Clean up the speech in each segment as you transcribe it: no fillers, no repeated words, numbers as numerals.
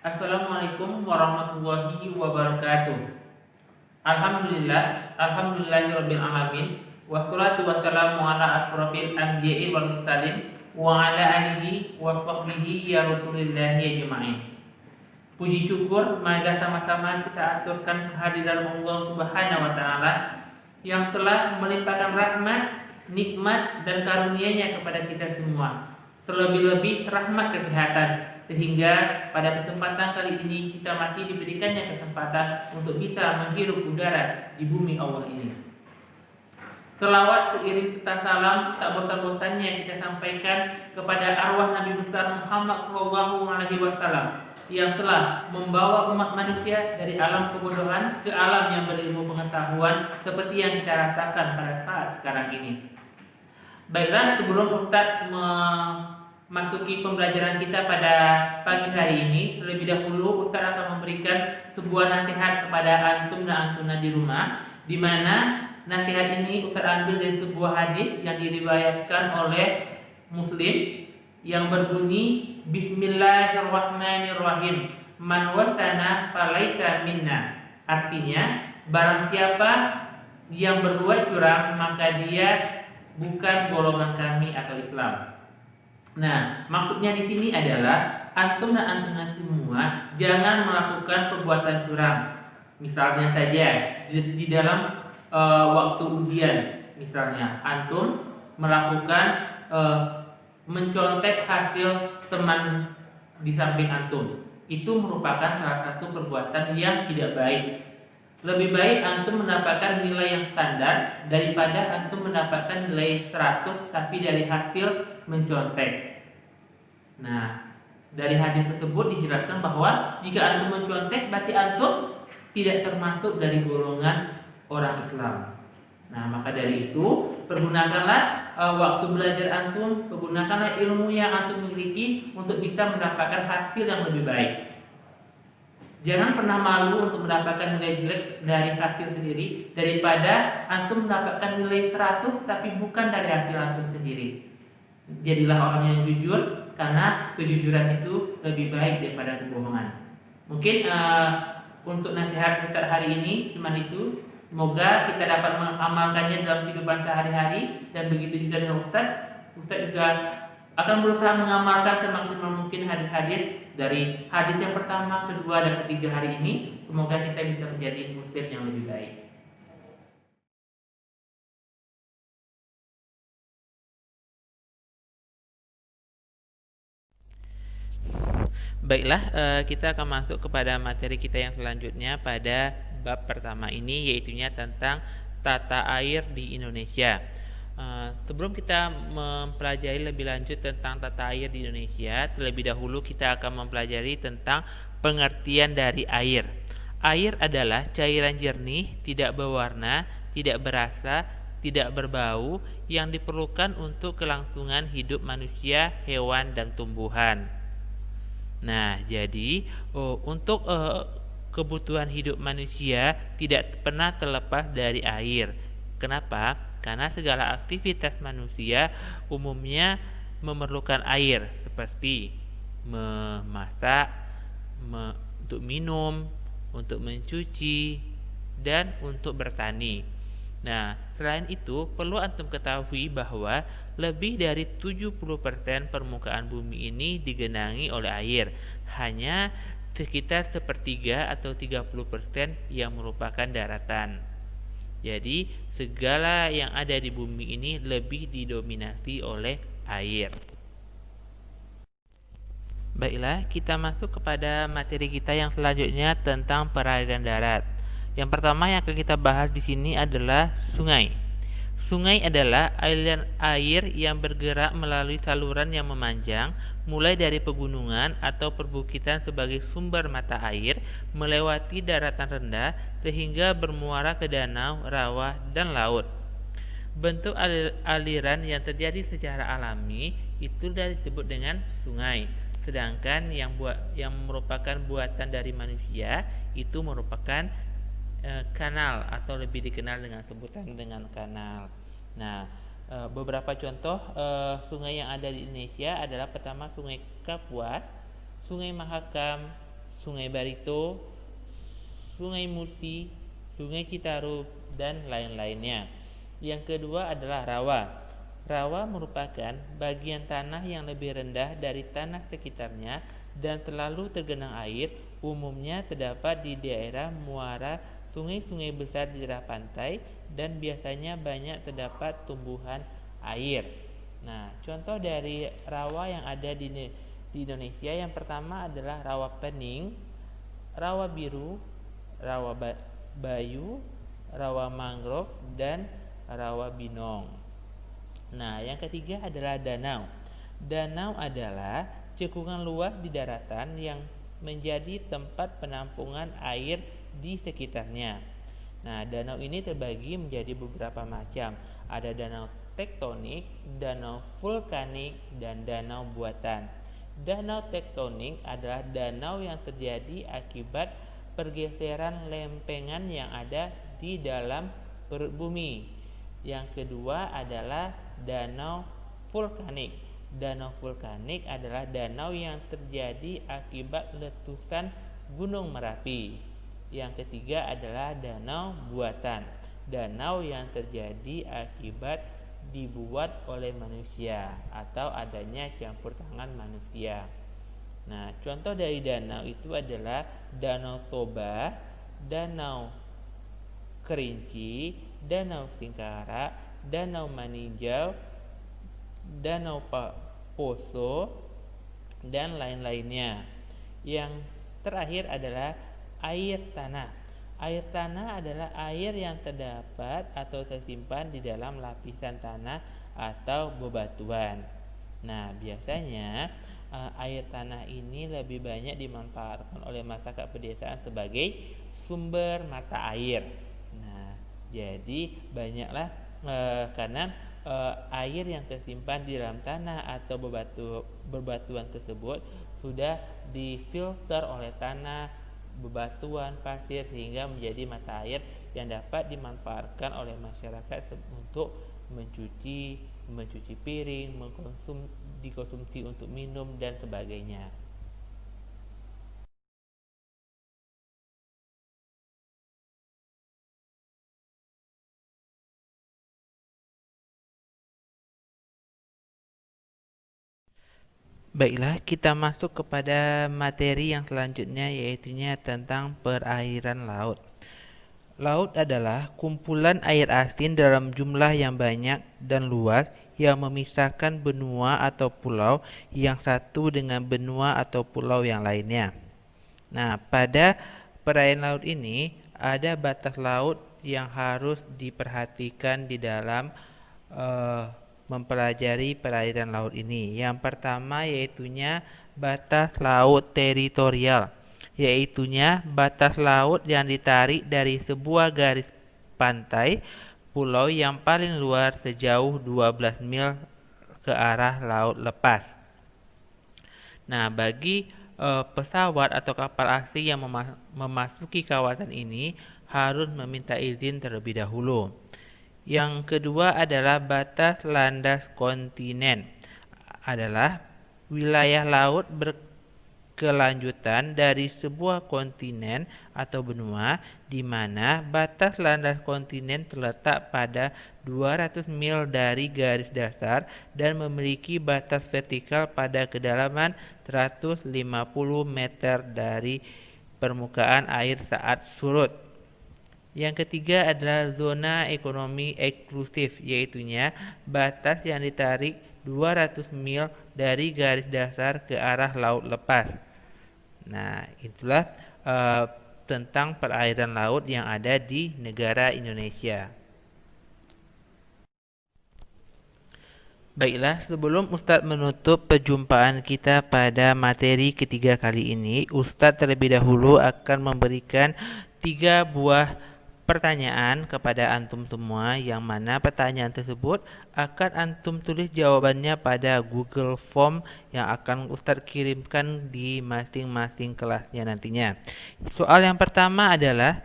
Assalamualaikum warahmatullahi wabarakatuh. Alhamdulillahirabbil alamin. Wassalatu wassalamu ala asrofil anbiya'i wal mursalin wa ala alihi wa sahbihi ya rasulillahi ajma'in. Puji syukur marilah sama-sama kita aturkan kehadiran Allah Subhanahu wa taala yang telah melimpahkan rahmat, nikmat dan karunia-Nya kepada kita semua. Terlebih-lebih rahmat kesehatan, sehingga pada kesempatan kali ini kita masih diberikannya kesempatan untuk bisa menghirup udara di bumi Allah ini. Selawat seiring serta salam tak bosan-bosannya kita sampaikan kepada arwah Nabi besar Muhammad SAW yang telah membawa umat manusia dari alam kebodohan ke alam yang berilmu pengetahuan seperti yang kita rasakan pada saat sekarang ini. Baiklah, sebelum Ustadz memasuki pembelajaran kita pada pagi hari ini, terlebih dahulu Ustadz akan memberikan sebuah nasihat kepada antum dan antuna di rumah, di mana nasihat ini Ustadz ambil dari sebuah hadis yang diriwayatkan oleh Muslim yang berbunyi Bismillahirrahmanirrahim. Man wasana falaika minna. Artinya, barang siapa yang berbuat curang maka dia bukan golongan kami atau Islam. Nah, maksudnya di sini adalah antum dan antuna semua jangan melakukan perbuatan curang. Misalnya saja di dalam waktu ujian, misalnya antum melakukan mencontek hasil teman di samping antum. Itu merupakan salah satu perbuatan yang tidak baik. Lebih baik antum mendapatkan nilai yang standar daripada antum mendapatkan nilai 100 tapi dari hasil mencontek. Nah, dari hadis tersebut dijelaskan bahwa jika antum mencontek berarti antum tidak termasuk dari golongan orang Islam. Nah, maka dari itu pergunakanlah waktu belajar antum, pergunakanlah ilmu yang antum miliki untuk bisa mendapatkan hasil yang lebih baik. Jangan pernah malu untuk mendapatkan nilai jelek dari hasil sendiri daripada antum mendapatkan nilai 100 tapi bukan dari hasil antum sendiri. Jadilah orang yang jujur, karena kejujuran itu lebih baik daripada kebohongan. Mungkin untuk nasihat Ustaz hari ini cuma itu. Semoga kita dapat mengamalkannya dalam kehidupan sehari-hari, dan begitu juga dengan Ustaz. Ustaz juga akan berusaha mengamalkan semaksimal mungkin hadis-hadis dari hadis yang pertama, kedua, dan ketiga hari ini. Semoga kita bisa menjadi muslim yang lebih baik. Baiklah, kita akan masuk kepada materi kita yang selanjutnya pada bab pertama ini, yaitunya tentang tata air di Indonesia. Sebelum kita mempelajari lebih lanjut tentang tata air di Indonesia, terlebih dahulu kita akan mempelajari tentang pengertian dari air. Air adalah cairan jernih, tidak berwarna, tidak berasa, tidak berbau, yang diperlukan untuk kelangsungan hidup manusia, hewan, dan tumbuhan. Nah, jadi untuk kebutuhan hidup manusia tidak pernah terlepas dari air. Kenapa? Karena segala aktivitas manusia umumnya memerlukan air, seperti memasak, untuk minum, untuk mencuci, dan untuk bertani. Nah, selain itu perlu antum ketahui bahwa lebih dari 70% permukaan bumi ini digenangi oleh air. Hanya sekitar sepertiga atau 30% yang merupakan daratan. Jadi, segala yang ada di bumi ini lebih didominasi oleh air. Baiklah, kita masuk kepada materi kita yang selanjutnya tentang perairan darat. Yang pertama yang akan kita bahas di sini adalah sungai. Sungai adalah aliran air yang bergerak melalui saluran yang memanjang, mulai dari pegunungan atau perbukitan sebagai sumber mata air, melewati daratan rendah sehingga bermuara ke danau, rawa, dan laut. Bentuk aliran yang terjadi secara alami itu disebut dengan sungai. Sedangkan yang merupakan buatan dari manusia itu merupakan kanal, atau lebih dikenal dengan sebutan dengan kanal. Nah, beberapa contoh sungai yang ada di Indonesia adalah pertama Sungai Kapuas, Sungai Mahakam, Sungai Barito, Sungai Musi, Sungai Citarum, dan lain-lainnya. Yang kedua adalah rawa. Rawa merupakan bagian tanah yang lebih rendah dari tanah sekitarnya dan selalu tergenang air. Umumnya terdapat di daerah muara sungai-sungai besar di daerah pantai dan biasanya banyak terdapat tumbuhan air. Nah, contoh dari rawa yang ada di Indonesia yang pertama adalah rawa Pening, rawa biru, rawa Bayu, rawa mangrove, dan rawa Binong. Nah, yang ketiga adalah danau. Danau adalah cekungan luas di daratan yang menjadi tempat penampungan air di sekitarnya. Nah, danau ini terbagi menjadi beberapa macam. Ada danau tektonik, danau vulkanik, dan danau buatan. Danau tektonik adalah danau yang terjadi akibat pergeseran lempengan yang ada di dalam perut bumi. Yang kedua adalah danau vulkanik. Danau vulkanik adalah danau yang terjadi akibat letusan Gunung Merapi. Yang ketiga adalah danau buatan. Danau yang terjadi akibat dibuat oleh manusia atau adanya campur tangan manusia. Nah, contoh dari danau itu adalah Danau Toba, Danau Kerinci, Danau Singkara, Danau Maninjau, Danau Poso, dan lain-lainnya. Yang terakhir adalah air tanah. Air tanah adalah air yang terdapat atau tersimpan di dalam lapisan tanah atau bebatuan. Nah, biasanya air tanah ini lebih banyak dimanfaatkan oleh masyarakat pedesaan sebagai sumber mata air. Nah, jadi banyaklah karena air yang tersimpan di dalam tanah atau bebatuan tersebut sudah difilter oleh tanah, bebatuan, pasir sehingga menjadi mata air yang dapat dimanfaatkan oleh masyarakat untuk mencuci piring, dikonsumsi untuk minum dan sebagainya. Baiklah, kita masuk kepada materi yang selanjutnya yaitunya tentang perairan laut. Laut adalah kumpulan air asin dalam jumlah yang banyak dan luas yang memisahkan benua atau pulau yang satu dengan benua atau pulau yang lainnya. Nah, pada perairan laut ini ada batas laut yang harus diperhatikan di dalam mempelajari perairan laut ini. Yang pertama yaitunya batas laut teritorial, yaitunya batas laut yang ditarik dari sebuah garis pantai pulau yang paling luar sejauh 12 mil ke arah laut lepas. Nah, bagi pesawat atau kapal asing yang memasuki kawasan ini harus meminta izin terlebih dahulu. Yang kedua adalah batas landas kontinen, adalah wilayah laut berkelanjutan dari sebuah kontinen atau benua di mana batas landas kontinen terletak pada 200 mil dari garis dasar dan memiliki batas vertikal pada kedalaman 150 meter dari permukaan air saat surut. Yang ketiga adalah zona ekonomi eksklusif, yaitunya batas yang ditarik 200 mil dari garis dasar ke arah laut lepas. Nah, itulah tentang perairan laut yang ada di negara Indonesia. Baiklah, sebelum Ustadz menutup perjumpaan kita pada materi ketiga kali ini, Ustadz terlebih dahulu akan memberikan 3 buah pertanyaan kepada antum semua, yang mana pertanyaan tersebut akan antum tulis jawabannya pada Google Form yang akan Ustadz kirimkan di masing-masing kelasnya nantinya. Soal yang pertama adalah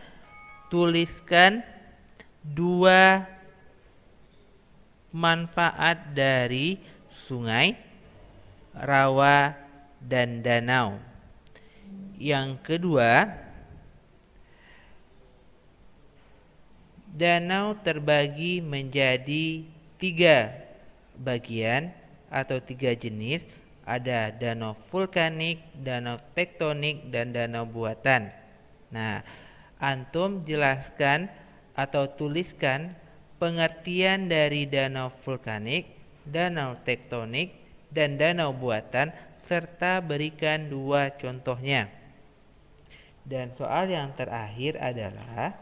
tuliskan 2 manfaat dari sungai, rawa, dan danau. Yang kedua, danau terbagi menjadi 3 bagian atau 3 jenis. Ada danau vulkanik, danau tektonik, dan danau buatan. Nah, antum jelaskan atau tuliskan pengertian dari danau vulkanik, danau tektonik, dan danau buatan, serta berikan 2 contohnya. Dan soal yang terakhir adalah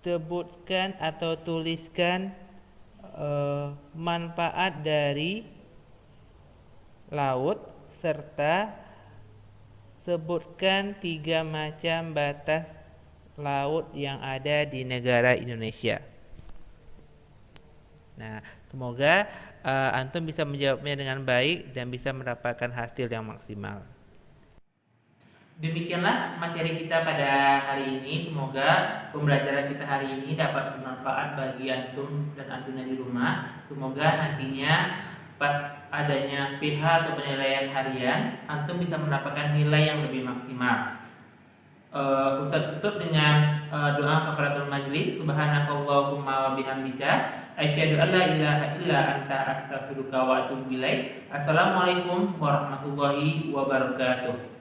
sebutkan atau tuliskan manfaat dari laut serta sebutkan 3 macam batas laut yang ada di negara Indonesia. Nah, semoga antum bisa menjawabnya dengan baik dan bisa mendapatkan hasil yang maksimal. Demikianlah materi kita pada hari ini. Semoga pembelajaran kita hari ini dapat bermanfaat bagi antum dan antum di rumah. Semoga nantinya pas adanya PH atau penilaian harian, antum bisa mendapatkan nilai yang lebih maksimal. Kita tutup dengan doa kafaratul majlis. Subhanakallahumma wa bihamdika asyhadu an la ilaha illa anta astaghfiruka wa atubu ilaik. Assalamualaikum warahmatullahi wabarakatuh.